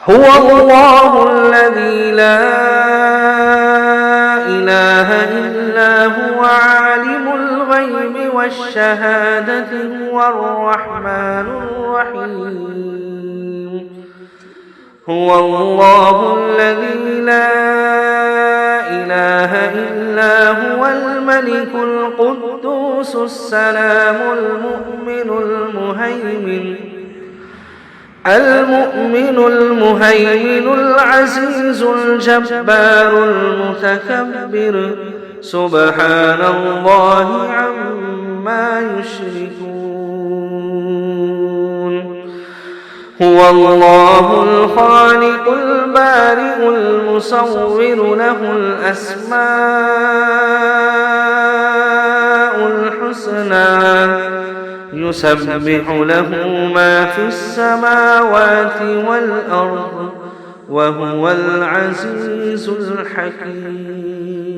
هو الله الذي لا إله إلا هو عالم الغيب والشهادة هو الرحمن الرحيم هو الله الذي لا إله إلا هو الملك القدوس السلام المؤمن المهيمن العزيز الجبار المتكبر سبحان الله عما يشركون هو الله الخالق البارئ المصور له الأسماء الحسنى يسبح له ما في السماوات والأرض وهو العزيز الحكيم